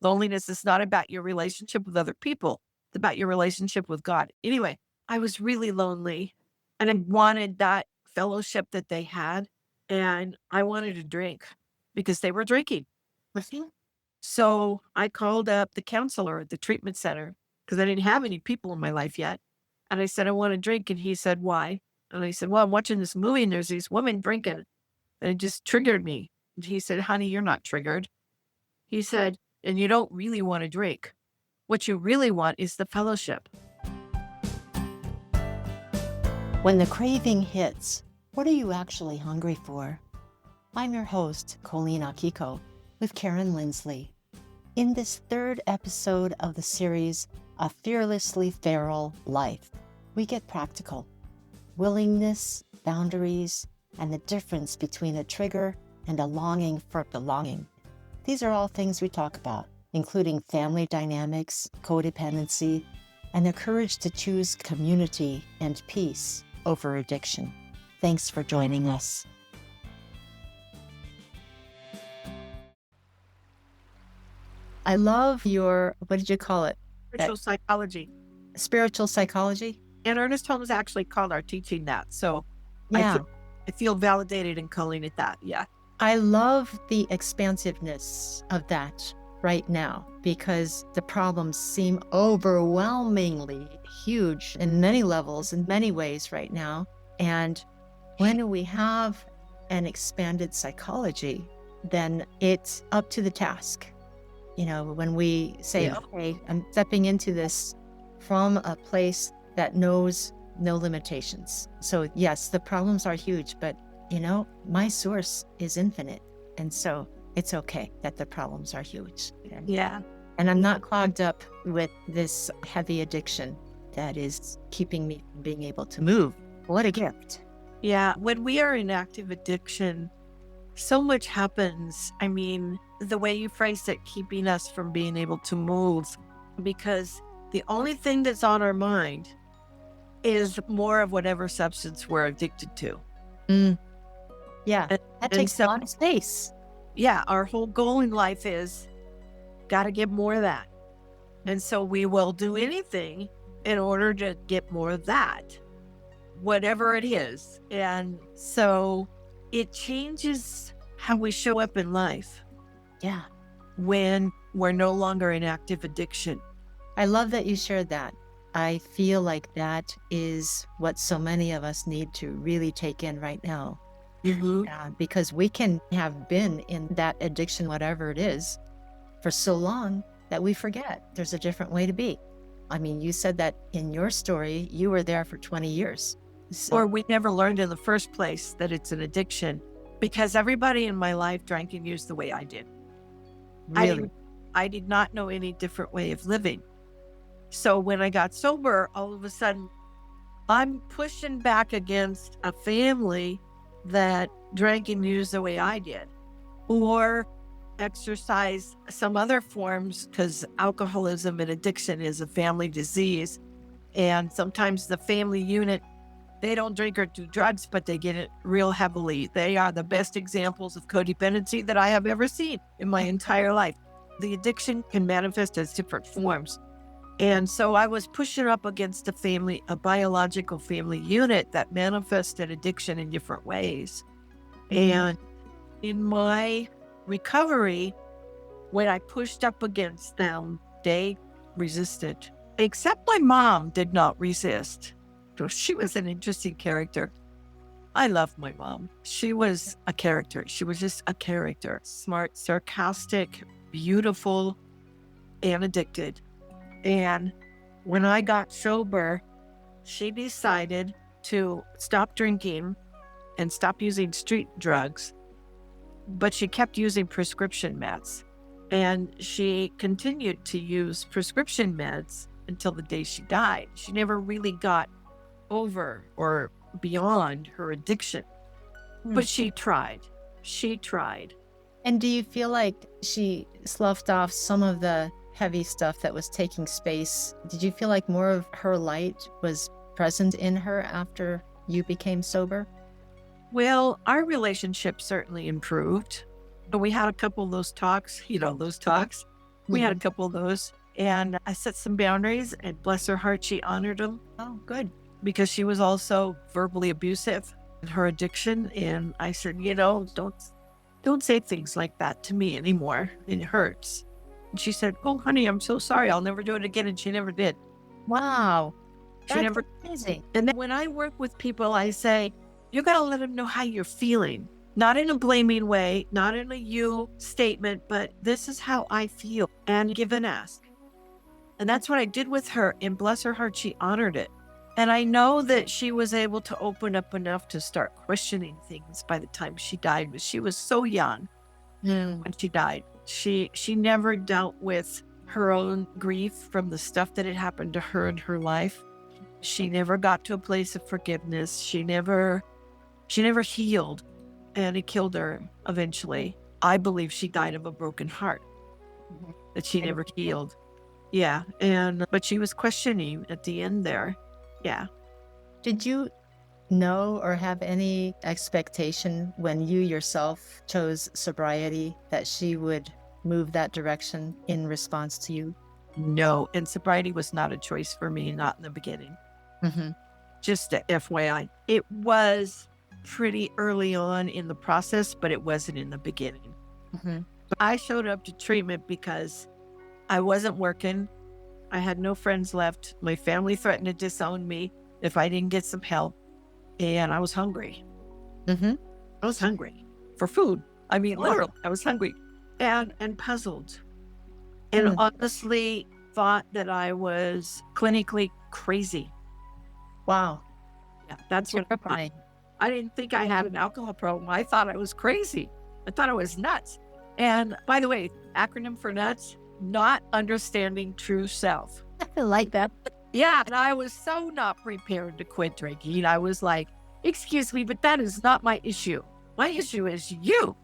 Loneliness is not about your relationship with other people. It's about your relationship with God. Anyway, I was really lonely and I wanted that fellowship that they had. And I wanted to drink because they were drinking with me. So I called up the counselor at the treatment center because I didn't have any people in my life yet. And I said, I want to drink. And he said, why? And I said, well, I'm watching this movie and there's these women drinking. And it just triggered me. And he said, honey, you're not triggered. He said, and you don't really want to drink. What you really want is the fellowship. When the craving hits, what are you actually hungry for? I'm your host, Colleen with Karen Lindsley. In this third episode of the series, A Fearlessly Feral Life, we get practical. Willingness, boundaries, and the difference between a trigger and a longing for belonging. These are all things we talk about, including family dynamics, codependency, and the courage to choose community and peace over addiction. Thanks for joining us. I love your, what did you call it? Spiritual psychology. Spiritual psychology? And Ernest Holmes actually called our teaching that. So Yeah. I feel validated in calling it that. Yeah. I love the expansiveness of that right now because the problems seem overwhelmingly huge in many levels, in many ways right now. And when we have an expanded psychology, then it's up to the task. You know, when we say, okay, I'm stepping into this from a place that knows no limitations. So yes, the problems are huge, but you know, my source is infinite. And so it's okay that the problems are huge. Yeah. And I'm not clogged up with this heavy addiction that is keeping me from being able to move. What a gift. Yeah. When we are in active addiction, so much happens. I mean, the way you phrased it, keeping us from being able to move, because the only thing that's on our mind is more of whatever substance we're addicted to. Yeah, that takes a lot of space. Yeah, our whole goal in life is got to get more of that. And so we will do anything in order to get more of that, whatever it is. And so it changes how we show up in life. Yeah. When we're no longer in active addiction. I love that you shared that. I feel like that is what so many of us need to really take in right now. Because we can have been in that addiction, whatever it is, for so long that we forget there's a different way to be. I mean, you said that in your story, you were there for 20 years. So. Or we never learned in the first place that it's an addiction because everybody in my life drank and used the way I did. Really? I did not know any different way of living. So when I got sober, all of a sudden, I'm pushing back against a family that drank and used the way I did, or exercise some other forms, because alcoholism and addiction is a family disease. And sometimes the family unit, they don't drink or do drugs, but they get it real heavily. They are the best examples of codependency that I have ever seen in my entire life. The addiction can manifest as different forms. And so I was pushing up against a biological family unit that manifested addiction in different ways. And in my recovery, when I pushed up against them, they resisted. Except my mom did not resist. So she was an interesting character. I love my mom. She was a character. She was just a character. Smart, sarcastic, beautiful, and addicted. And when I got sober, she decided to stop drinking and stop using street drugs, but she kept using prescription meds. And she continued to use prescription meds until the day she died. She never really got over or beyond her addiction, but she tried. She tried. And do you feel like she sloughed off some of the heavy stuff that was taking space? Did you feel like more of her light was present in her after you became sober? Well, our relationship certainly improved. But we had a couple of those talks, We had a couple of those. And I set some boundaries, and bless her heart, she honored them. Oh, good. Because she was also verbally abusive in her addiction. And I said, don't say things like that to me anymore. It hurts. And she said, oh, honey, I'm so sorry. I'll never do it again. And she never did. Wow. She That's never. amazing. And then when I work with people, I say, you got to let them know how you're feeling. Not in a blaming way, not in a you statement, but this is how I feel, and give and ask. And that's what I did with her. And bless her heart, she honored it. And I know that she was able to open up enough to start questioning things by the time she died, but she was so young when she died. She never dealt with her own grief from the stuff that had happened to her in her life. She never got to a place of forgiveness. She never healed, and it killed her eventually. I believe she died of a broken heart, that she never healed. Yeah. But she was questioning at the end there. Yeah. Did you know or have any expectation when you yourself chose sobriety that she would move that direction in response to you? No. And sobriety was not a choice for me, not in the beginning. Just a FYI. It was pretty early on in the process, but it wasn't in the beginning. But I showed up to treatment because I wasn't working. I had no friends left. My family threatened to disown me if I didn't get some help. And I was hungry. I was hungry for food. I mean, literally, I was hungry and puzzled. And honestly thought that I was clinically crazy. Wow. Yeah, that's what Terrifying. I didn't think I had an alcohol problem. I thought I was crazy. I thought I was nuts. And by the way, acronym for nuts, not understanding true self. I like that. Yeah. And I was so not prepared to quit drinking. I was like, excuse me, but that is not my issue. My issue is you.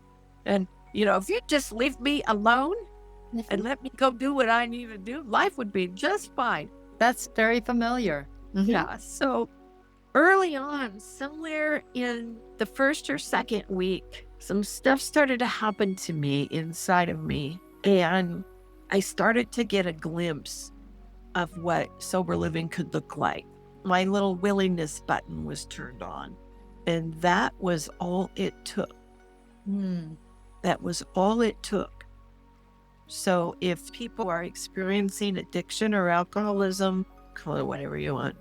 And, if you just leave me alone and let me go do what I need to do, life would be just fine. That's very familiar. Yeah. So early on, somewhere in the first or second week, some stuff started to happen to me inside of me. And I started to get a glimpse of what sober living could look like. My little willingness button was turned on. And that was all it took. That was all it took. So if people are experiencing addiction or alcoholism, call it whatever you want,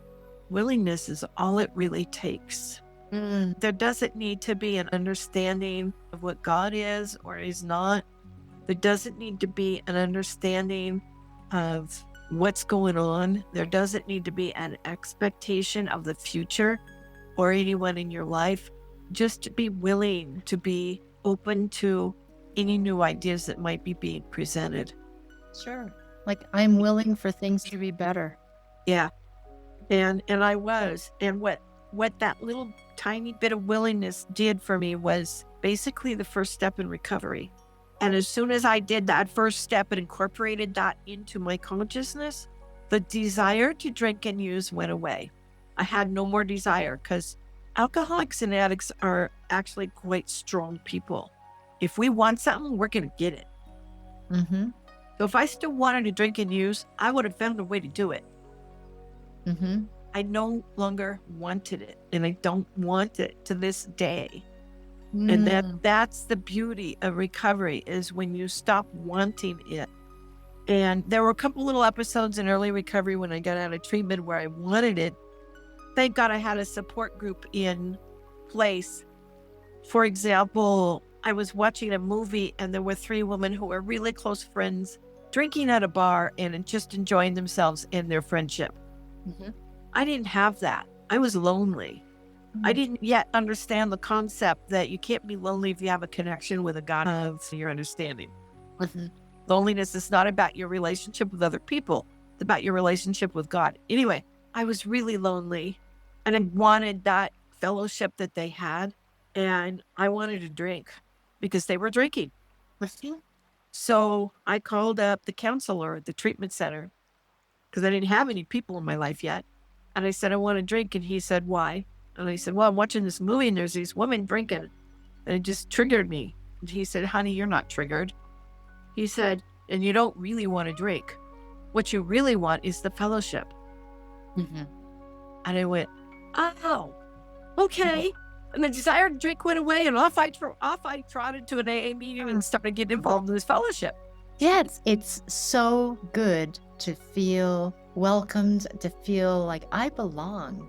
willingness is all it really takes. There doesn't need to be an understanding of what God is or is not. There doesn't need to be an understanding of what's going on. There doesn't need to be an expectation of the future or anyone in your life. Just to be willing to be open to any new ideas that might be being presented. Sure. Like, I'm willing for things to be better. Yeah. And I was. And what that little tiny bit of willingness did for me was basically the first step in recovery. And as soon as I did that first step and incorporated that into my consciousness, the desire to drink and use went away. I had no more desire because alcoholics and addicts are actually quite strong people. If we want something, we're going to get it. So if I still wanted to drink and use, I would have found a way to do it. I no longer wanted it, and I don't want it to this day. And that's the beauty of recovery, is when you stop wanting it. And there were a couple little episodes in early recovery when I got out of treatment where I wanted it. Thank God I had a support group in place. For example, I was watching a movie and there were 3 women who were really close friends drinking at a bar and just enjoying themselves in their friendship. I didn't have that. I was lonely. I didn't yet understand the concept that you can't be lonely if you have a connection with a God of your understanding. Loneliness is not about your relationship with other people. It's about your relationship with God. Anyway, I was really lonely and I wanted that fellowship that they had. And I wanted to drink because they were drinking. So I called up the counselor at the treatment center because I didn't have any people in my life yet. And I said, I want to drink. And he said, why? And I said, well, I'm watching this movie and there's these women drinking. And it just triggered me. And he said, honey, you're not triggered. He said, and you don't really want to drink. What you really want is the fellowship. Mm-hmm. And I went, oh, okay. And the desire to drink went away, and off I trotted to an AA meeting and started getting involved in this fellowship. Yes, it's so good to feel welcomed, to feel like I belong.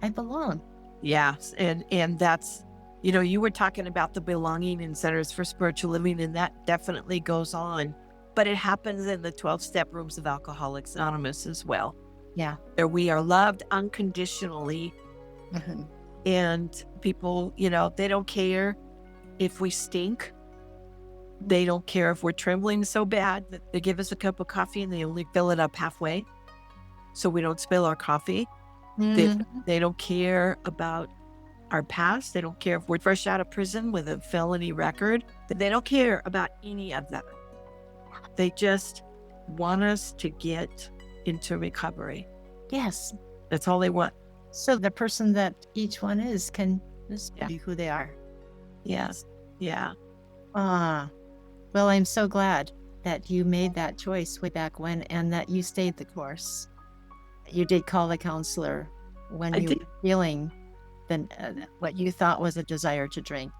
I belong. Yes. And that's, you were talking about the belonging in centers for spiritual living, and that definitely goes on. But it happens in the 12-step rooms of Alcoholics Anonymous as well. Yeah. Where we are loved unconditionally. Mm-hmm. And people, they don't care if we stink. They don't care if we're trembling so bad that they give us a cup of coffee and they only fill it up halfway so we don't spill our coffee. Mm-hmm. They don't care about our past. They don't care if we're fresh out of prison with a felony record. They don't care about any of that. They just want us to get into recovery. Yes. That's all they want. So the person that each one is can just be who they are. Yes. Yeah. Well, I'm so glad that you made that choice way back when, and that you stayed the course. You did call the counselor when you were feeling what you thought was a desire to drink,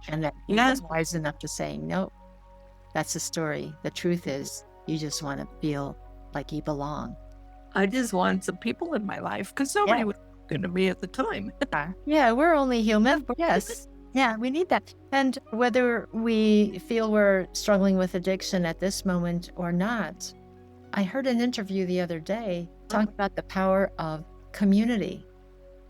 and that you was wise enough to say, nope, that's the story. The truth is, you just want to feel like you belong. I just want some people in my life because nobody was good to me at the time. Yeah, we're only human. Yes. Yeah, we need that. And whether we feel we're struggling with addiction at this moment or not, I heard an interview the other day talking about the power of community,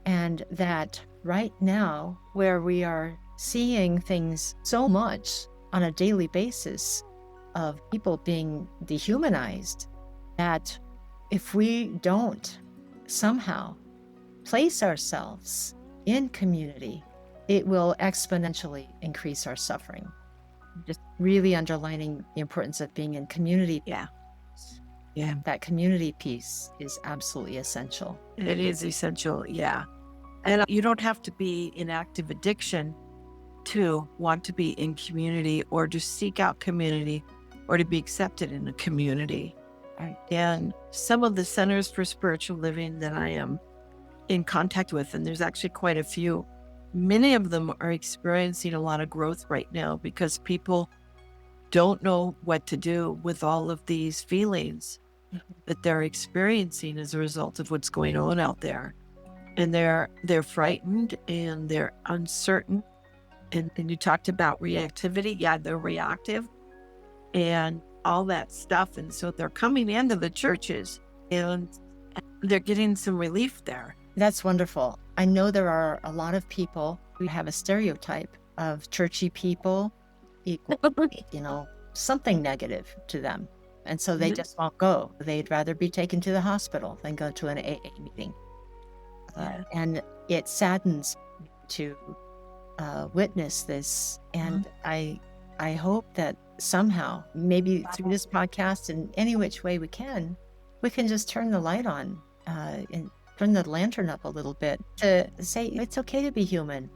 and that right now, where we are seeing things so much on a daily basis of people being dehumanized, that if we don't somehow place ourselves in community, it will exponentially increase our suffering. Just really underlining the importance of being in community. Yeah. That community piece is absolutely essential. It is essential. Yeah. And you don't have to be in active addiction to want to be in community or to seek out community or to be accepted in a community. And some of the centers for spiritual living that I am in contact with, and there's actually quite a few, many of them are experiencing a lot of growth right now because people don't know what to do with all of these feelings that they're experiencing as a result of what's going on out there. And they're frightened and they're uncertain. And you talked about reactivity. Yeah, they're reactive and all that stuff. And so they're coming into the churches and they're getting some relief there. That's wonderful. I know there are a lot of people who have a stereotype of churchy people equal, something negative to them. And so they just won't go. They'd rather be taken to the hospital than go to an AA meeting. And it saddens me to witness this. And I hope that somehow, maybe through this podcast in any which way we can just turn the light on and turn the lantern up a little bit to say it's okay to be human,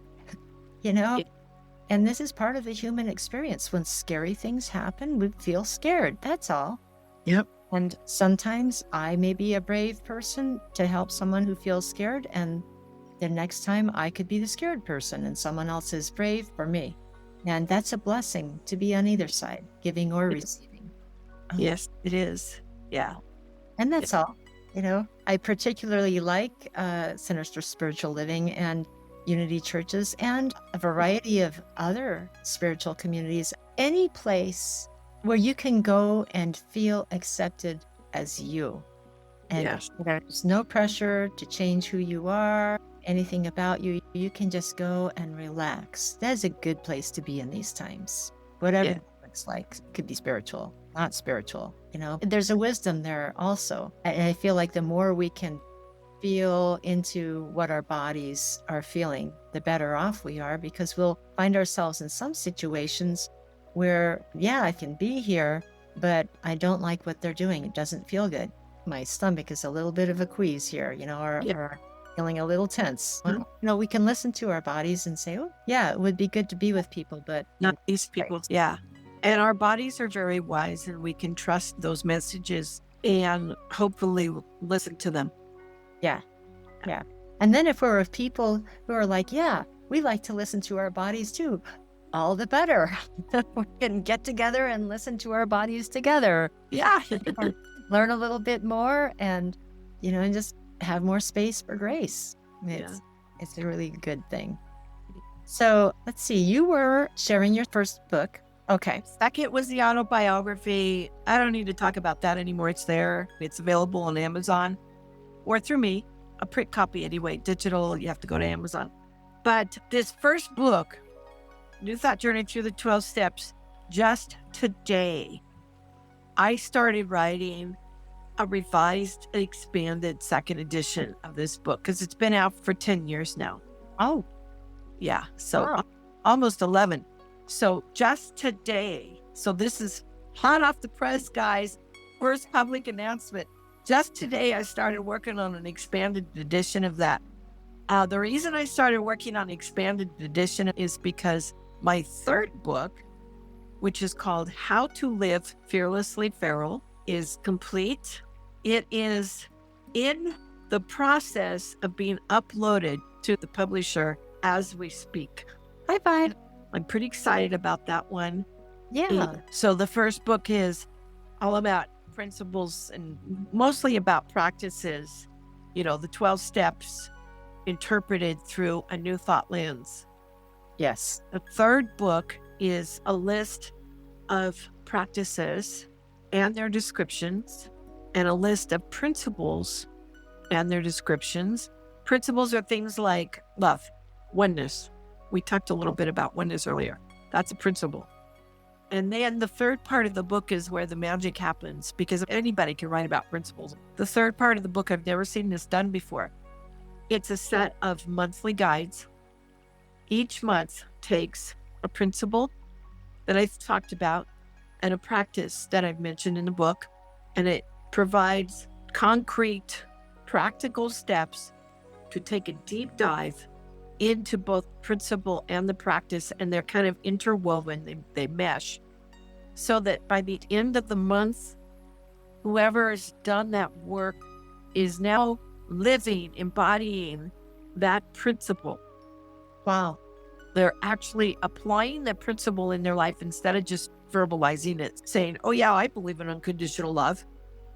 And this is part of the human experience. When scary things happen, we feel scared. That's all. Yep. And sometimes I may be a brave person to help someone who feels scared. And the next time I could be the scared person and someone else is brave for me. And that's a blessing to be on either side, giving or receiving. Yes, it is. Yeah. And that's all. I particularly like Centers for Spiritual Living and Unity churches and a variety of other spiritual communities. Any place where you can go and feel accepted as you. And there's no pressure to change who you are, anything about you. You can just go and relax. That's a good place to be in these times. Whatever it looks like. It could be spiritual, not spiritual. There's a wisdom there also. And I feel like the more we can feel into what our bodies are feeling, the better off we are, because we'll find ourselves in some situations where, I can be here, but I don't like what they're doing. It doesn't feel good. My stomach is a little bit of a quease here, or feeling a little tense. Well, we can listen to our bodies and say, oh, yeah, it would be good to be with people, but not these people. Yeah. And our bodies are very wise, and we can trust those messages and hopefully listen to them. Yeah. Yeah. And then if we're with people who are like, yeah, we like to listen to our bodies too, all the better. We can get together and listen to our bodies together. Yeah. Or learn a little bit more and, and just have more space for grace. Yeah. It's a really good thing. So let's see, you were sharing your first book. Okay. Second was the autobiography. I don't need to talk about that anymore. It's there. It's available on Amazon or through me, a print copy anyway. Digital, you have to go to Amazon. But this first book, New Thought Journey Through the 12 Steps, just today, I started writing a revised, expanded second edition of this book because it's been out for 10 years now. Oh, yeah. So wow. Almost 11. So just today, so this is hot off the press, guys. First public announcement. Just today, I started working on an expanded edition of that. The reason I started working on expanded edition is because my third book, which is called How to Live Fearlessly Feral, is complete. It is in the process of being uploaded to the publisher as we speak. High five. I'm pretty excited about that one. Yeah. So the first book is all about principles and mostly about practices, the 12 steps interpreted through a new thought lens. Yes. The third book is a list of practices and their descriptions and a list of principles and their descriptions. Principles are things like love, oneness. We talked a little bit about oneness earlier. That's a principle. And then the third part of the book is where the magic happens, because anybody can write about principles. The third part of the book, I've never seen this done before. It's a set of monthly guides. Each month takes a principle that I've talked about and a practice that I've mentioned in the book, and it provides concrete, practical steps to take a deep dive into both principle and the practice, and they're kind of interwoven, they mesh, so that by the end of the month, whoever has done that work is now living, embodying that principle. Wow. They're actually applying that principle in their life instead of just verbalizing it, saying, oh yeah, I believe in unconditional love.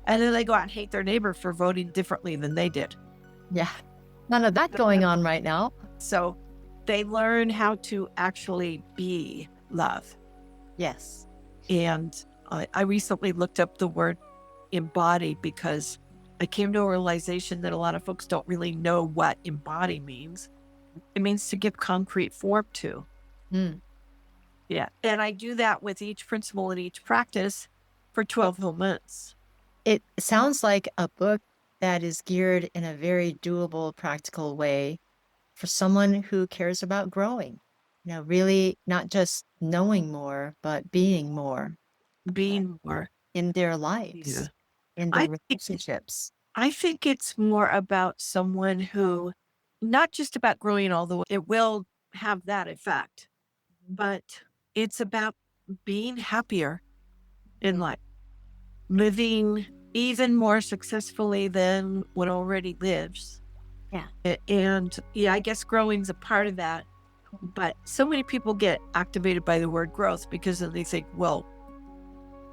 And then they go out and hate their neighbor for voting differently than they did. Yeah. None of that going on right now. So they learn how to actually be love. Yes. And I recently looked up the word embody because I came to a realization that a lot of folks don't really know what embody means. It means to give concrete form to. Mm. Yeah. And I do that with each principle and each practice for 12 whole months. It sounds like a book that is geared in a very doable, practical way for someone who cares about growing. Really not just knowing more, but being more. Being more. In their lives, in their relationships. I think it's more about someone who, not just about growing all the way, it will have that effect, but it's about being happier in life, living even more successfully than one already lives. Yeah. And I guess growing's a part of that. But so many people get activated by the word growth because then they think, well,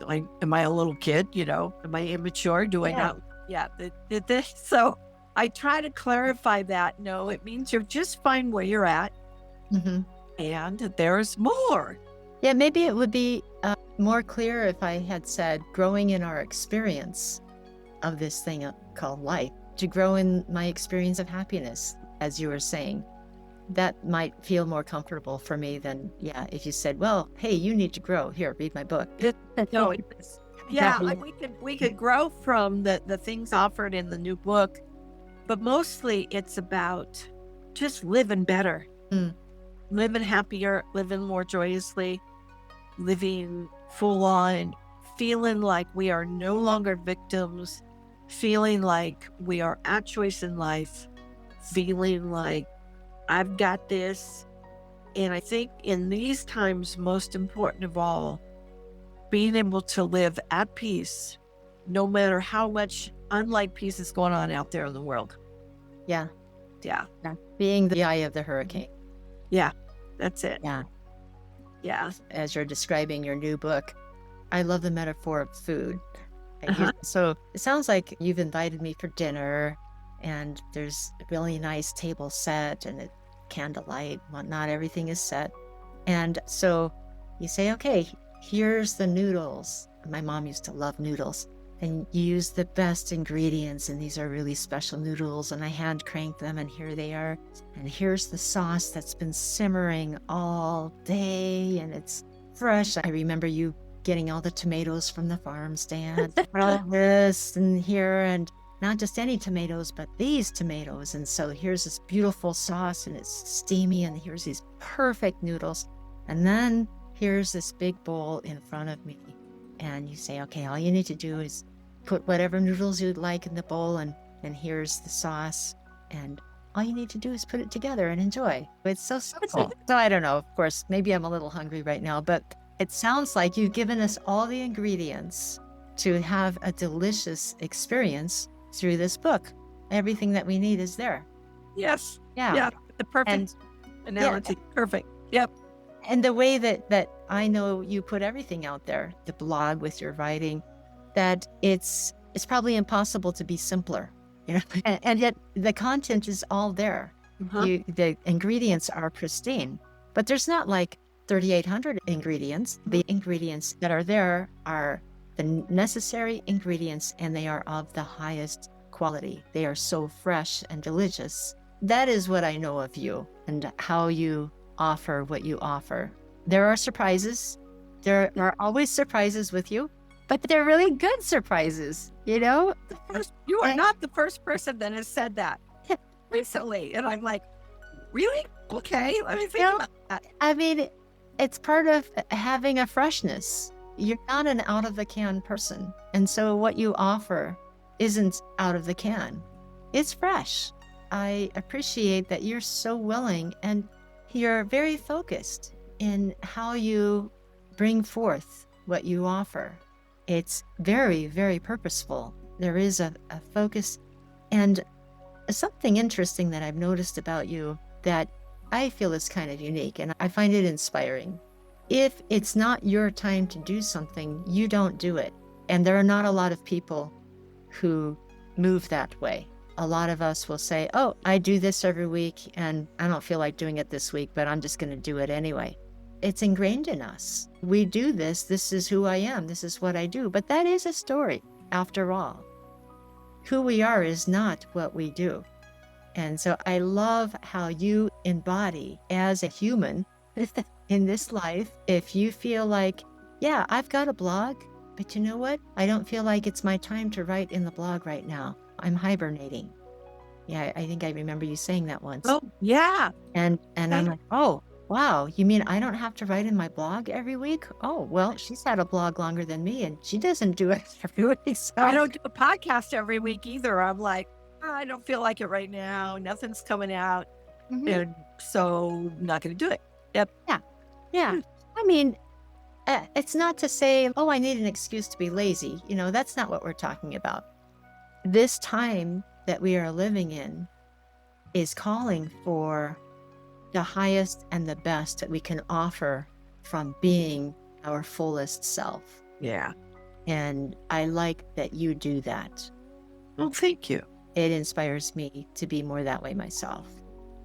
am I a little kid? Am I immature? Do I not? Yeah. So I try to clarify that. No, it means you're just fine where you're at. Mm-hmm. And there's more. Yeah, maybe it would be more clear if I had said growing in our experience of this thing called life, to grow in my experience of happiness, as you were saying. That might feel more comfortable for me than, if you said, well, hey, you need to grow. Here, read my book. No, we could grow from the things offered in the new book, but mostly it's about just living better, living happier, living more joyously, living full on, feeling like we are no longer victims, feeling like we are at choice in life, feeling like I've got this. And I think in these times, most important of all, being able to live at peace, no matter how much unlike peace is going on out there in the world. Yeah. Yeah. Yeah. Being the eye of the hurricane. Yeah. That's it. Yeah. Yeah. As you're describing your new book, I love the metaphor of food. So it sounds like you've invited me for dinner, and there's a really nice table set and candlelight, whatnot, everything is set. And so you say, okay, here's the noodles. My mom used to love noodles. And you use the best ingredients, and these are really special noodles, and I hand crank them, and here they are. And here's the sauce that's been simmering all day, and it's fresh. I remember you getting all the tomatoes from the farm stand, all this and here, and not just any tomatoes, but these tomatoes. And so here's this beautiful sauce, and it's steamy, and here's these perfect noodles. And then here's this big bowl in front of me. And you say, okay, all you need to do is put whatever noodles you'd like in the bowl, and here's the sauce. And all you need to do is put it together and enjoy. It's so simple. So I don't know, of course, maybe I'm a little hungry right now, but it sounds like you've given us all the ingredients to have a delicious experience through this book. Everything that we need is there. Yes. Yeah. Yeah. The perfect analogy. Yeah. Perfect. Yep. And the way that I know you put everything out there, the blog with your writing, that it's probably impossible to be simpler, and yet the content is all there. The ingredients are pristine, but there's not like 3,800 ingredients. The ingredients that are there are the necessary ingredients, and they are of the highest quality. They are so fresh and delicious. That is what I know of you and how you offer what you offer. There are surprises. There are always surprises with you, but they're really good surprises, You are not the first person that has said that recently. And I'm like, really? Okay, let me think about that. I mean, it's part of having a freshness. You're not an out of the can person. And so what you offer isn't out of the can. It's fresh. I appreciate that you're so willing, and you're very focused in how you bring forth what you offer. It's very, very purposeful. There is a focus, and something interesting that I've noticed about you that I feel is kind of unique, and I find it inspiring. If it's not your time to do something, you don't do it. And there are not a lot of people who move that way. A lot of us will say, oh, I do this every week, and I don't feel like doing it this week, but I'm just going to do it anyway. It's ingrained in us. We do this. This is who I am. This is what I do. But that is a story, after all. Who we are is not what we do. And so I love how you embody as a human in this life. If you feel like, yeah, I've got a blog, but you know what? I don't feel like it's my time to write in the blog right now. I'm hibernating. Yeah, I think I remember you saying that once. Oh, yeah. And I'm like, oh, wow, you mean I don't have to write in my blog every week? Oh, well, she's had a blog longer than me, and she doesn't do it every week. So. I don't do a podcast every week either. I'm like, oh, I don't feel like it right now. Nothing's coming out. And so I'm not going to do it. Yep. Yeah. I mean, it's not to say, oh, I need an excuse to be lazy. That's not what we're talking about. This time that we are living in is calling for the highest and the best that we can offer from being our fullest self. Yeah. And I like that you do that. Well, thank you. It inspires me to be more that way myself.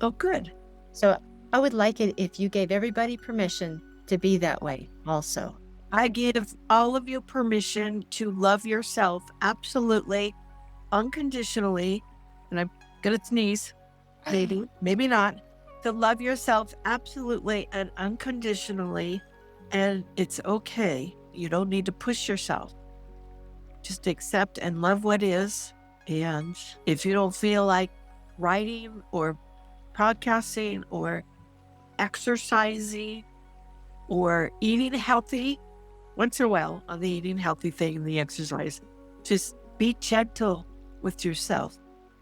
Oh, good. So I would like it if you gave everybody permission to be that way also. I give all of you permission to love yourself absolutely, unconditionally, and I'm going to sneeze, maybe not, to love yourself absolutely and unconditionally, and it's okay. You don't need to push yourself. Just accept and love what is, and if you don't feel like writing or podcasting or exercising or eating healthy, once in a while on the eating healthy thing and the exercise, just be gentle with yourself.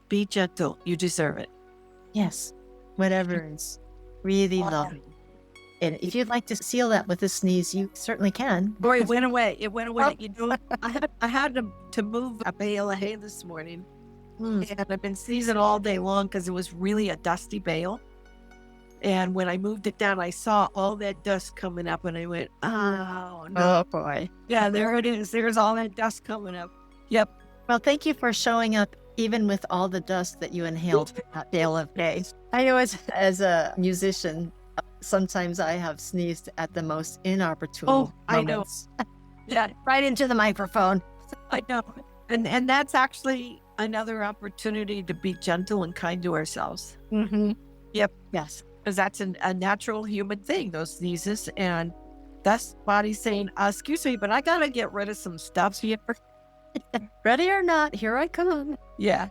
Be gentle. You deserve it. Yes. Whatever is really loving. And if you'd like to seal that with a sneeze, you certainly can. Or it went away. It went away. Oh. You know, I had to move a bale of hay this morning, Mm. and I've been sneezing all day long because it was really a dusty bale. And when I moved it down, I saw all that dust coming up, and I went, "Oh no!" Oh boy. Yeah, there it is. There's all that dust coming up. Yep. Well, thank you for showing up, even with all the dust that you inhaled from that bale of hay. I know as a musician, sometimes I have sneezed at the most inopportune Oh, I know. moments. Yeah, Right into the microphone. I know. And that's actually another opportunity to be gentle and kind to ourselves. Mm-hmm. Yep. Yes. Because that's a natural human thing, those sneezes. And that's body saying, excuse me, but I got to get rid of some stuff here. Ready or not, here I come. Yeah.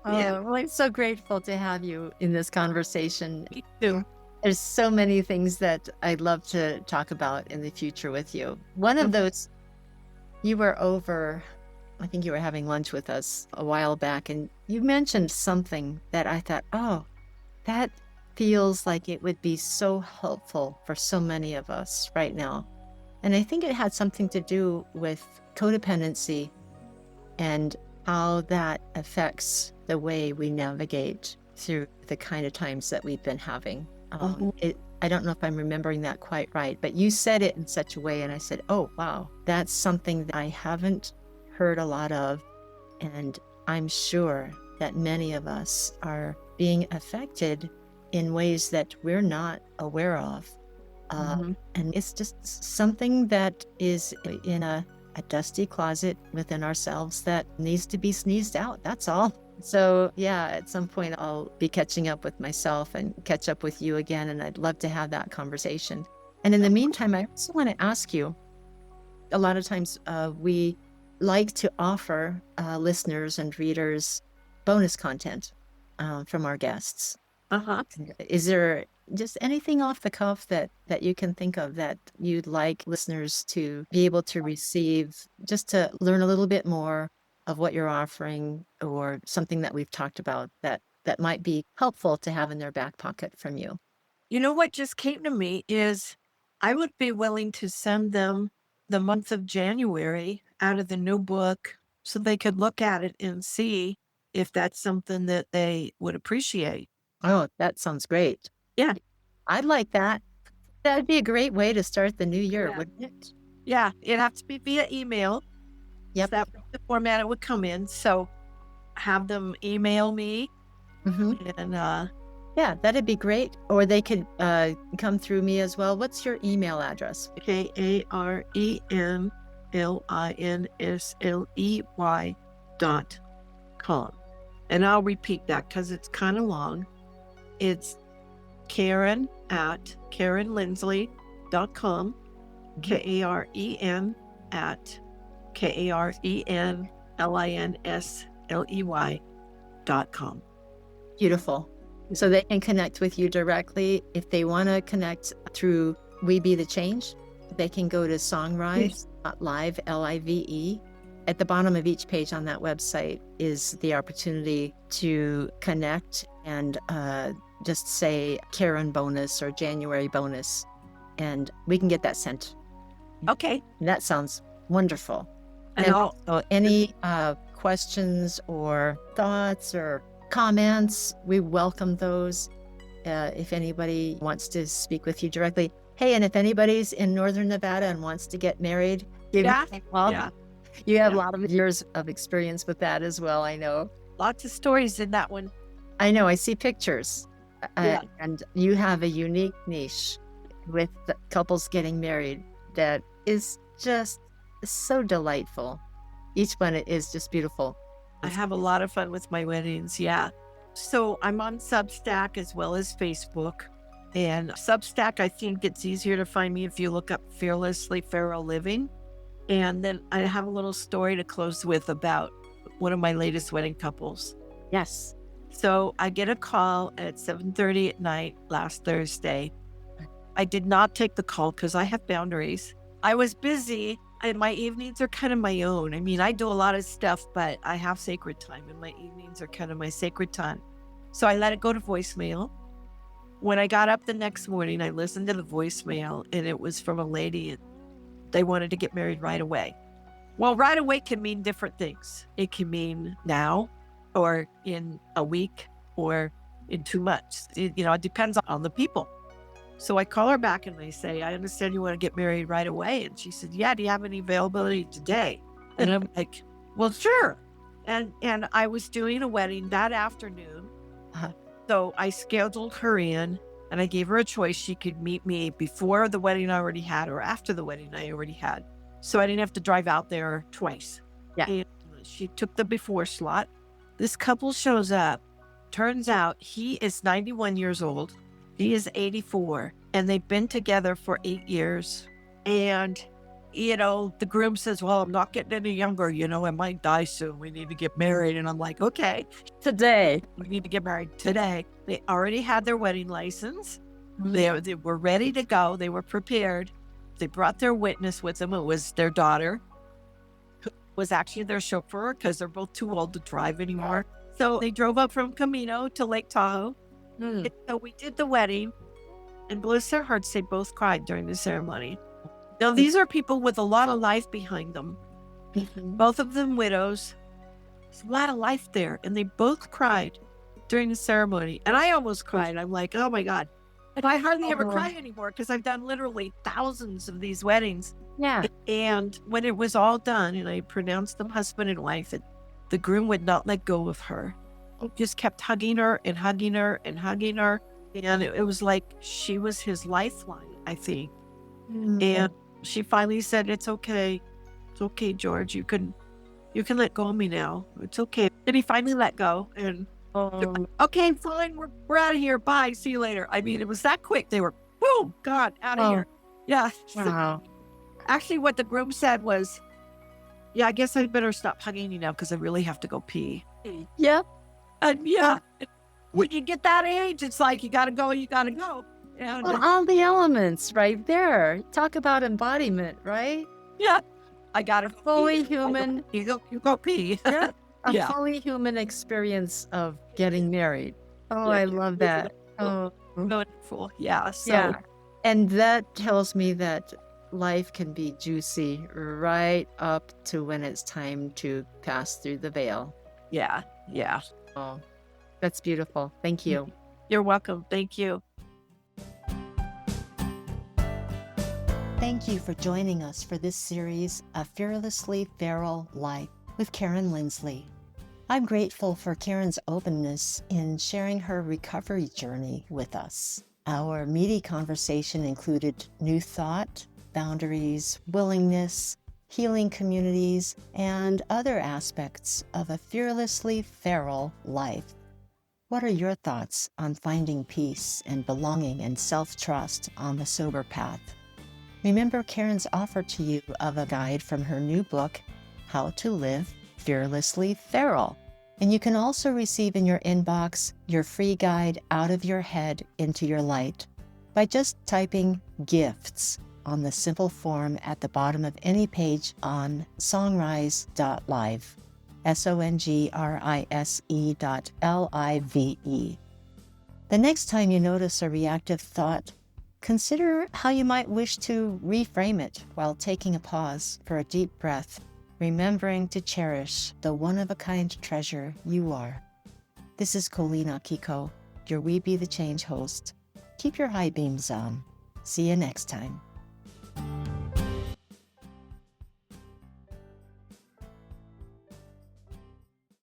Yeah. Well, I'm so grateful to have you in this conversation. Me too. There's so many things that I'd love to talk about in the future with you. One of those, you were over, I think you were having lunch with us a while back, and you mentioned something that I thought, oh, that feels like it would be so helpful for so many of us right now. And I think it had something to do with codependency and how that affects the way we navigate through the kind of times that we've been having. I don't know if I'm remembering that quite right, but you said it in such a way, and I said, oh, wow, that's something that I haven't heard a lot of. And I'm sure that many of us are being affected in ways that we're not aware of. And it's just something that is in a dusty closet within ourselves that needs to be sneezed out. That's all. So yeah, at some point I'll be catching up with myself and catch up with you again. And I'd love to have that conversation. And in the meantime, I also want to ask you, a lot of times we like to offer listeners and readers bonus content from our guests. Is there just anything off the cuff that you can think of that you'd like listeners to be able to receive, just to learn a little bit more of what you're offering, or something that we've talked about that might be helpful to have in their back pocket from you? You know what just came to me is I would be willing to send them the month of January out of the new book so they could look at it and see if that's something that they would appreciate. Oh, that sounds great. Yeah. I'd like that. That'd be a great way to start the new year, Yeah. wouldn't it? Yeah, it'd have to be via email. Yep. That was the format it would come in. So have them email me and Yeah, that'd be great. Or they could come through me as well. What's your email address? KarenLinsley.com. And I'll repeat that because it's kind of long. It's Karen at KarenLinsley.com. Karen at KarenLinsley.com. Beautiful. So they can connect with you directly. If they want to connect through We Be the Change, they can go to SongRise.live, LIVE. At the bottom of each page on that website is the opportunity to connect and just say Karen bonus or January bonus, and we can get that sent. Okay. That sounds wonderful. And any questions or thoughts or comments, we welcome those. If anybody wants to speak with you directly. Hey, and if anybody's in Northern Nevada and wants to get married, you have a lot of years of experience with that as well, I know. Lots of stories in that one. I know, I see pictures. And you have a unique niche with the couples getting married that is just so delightful. Each one is just beautiful. I have a lot of fun with my weddings, yeah. So I'm on Substack as well as Facebook. And Substack, I think it's easier to find me if you look up Fearlessly Feral Living. And then I have a little story to close with about one of my latest wedding couples. Yes. So I get a call at 7:30 at night last Thursday. I did not take the call because I have boundaries. I was busy, and my evenings are kind of my own. I mean, I do a lot of stuff, but I have sacred time, and my evenings are kind of my sacred time. So I let it go to voicemail. When I got up the next morning, I listened to the voicemail, and it was from a lady, and they wanted to get married right away. Well, right away can mean different things. It can mean now, or in a week, or in 2 months. It depends on the people. So I call her back and I say, I understand you want to get married right away. And she said, yeah, do you have any availability today? And I'm like, well, sure. And I was doing a wedding that afternoon. Uh-huh. So I scheduled her in, and I gave her a choice. She could meet me before the wedding I already had or after the wedding I already had. So I didn't have to drive out there twice. Yeah. And she took the before slot. This couple shows up. Turns out he is 91 years old. She is 84, and they've been together for 8 years. And, the groom says, well, I'm not getting any younger. I might die soon. We need to get married. And I'm like, okay, Today. we need to get married today. They already had their wedding license. They were ready to go. They were prepared. They brought their witness with them. It was their daughter, who was actually their chauffeur because they're both too old to drive anymore. So they drove up from Camino to Lake Tahoe. And so we did the wedding, and bless their hearts, they both cried during the ceremony. Now, these are people with a lot of life behind them. Both of them widows. There's a lot of life there, and they both cried during the ceremony. And I almost cried. I'm like, oh my God. And I hardly ever cry anymore because I've done literally thousands of these weddings. Yeah. And when it was all done and I pronounced them husband and wife, the groom would not let go of her. He just kept hugging her and hugging her and hugging her. And it was like she was his lifeline, I think. And she finally said, it's okay. It's okay, George. You can let go of me now. It's okay. And he finally let go. And okay, fine. We're out of here. Bye. See you later. I mean, it was that quick. They were, boom, God, out of here. Yeah. Wow. Actually, what the groom said was, yeah, I guess I better stop hugging you now because I really have to go pee. Yep. And yeah, when you get that age, it's like, you got to go, you got to go. And Well, all the elements right there. Talk about embodiment, right? yeah, I got to Fully human. You go pee. Yeah. A Yeah. fully human experience of getting married. Oh, Yeah, I love that. Oh, Wonderful. Yeah. So, yeah. And that tells me that life can be juicy right up to when it's time to pass through the veil. yeah. Oh, that's beautiful. Thank you. You're welcome. Thank you. Thank you for joining us for this series of Fearlessly Feral Life with Karen Lindsley. I'm grateful for Karen's openness in sharing her recovery journey with us. Our meaty conversation included new thought, boundaries, willingness, healing communities, and other aspects of a fearlessly feral life. What are your thoughts on finding peace and belonging and self-trust on the sober path? Remember Karen's offer to you of a guide from her new book, How to Live Fearlessly Feral. And you can also receive in your inbox your free guide, Out of Your Head into Your Light, by just typing GIFTS on the simple form at the bottom of any page on SongRise.live, SongRise.live. The next time you notice a reactive thought, consider how you might wish to reframe it while taking a pause for a deep breath, remembering to cherish the one-of-a-kind treasure you are. This is Colleen Akiko, your We Be the Change host. Keep your high beams on. See you next time.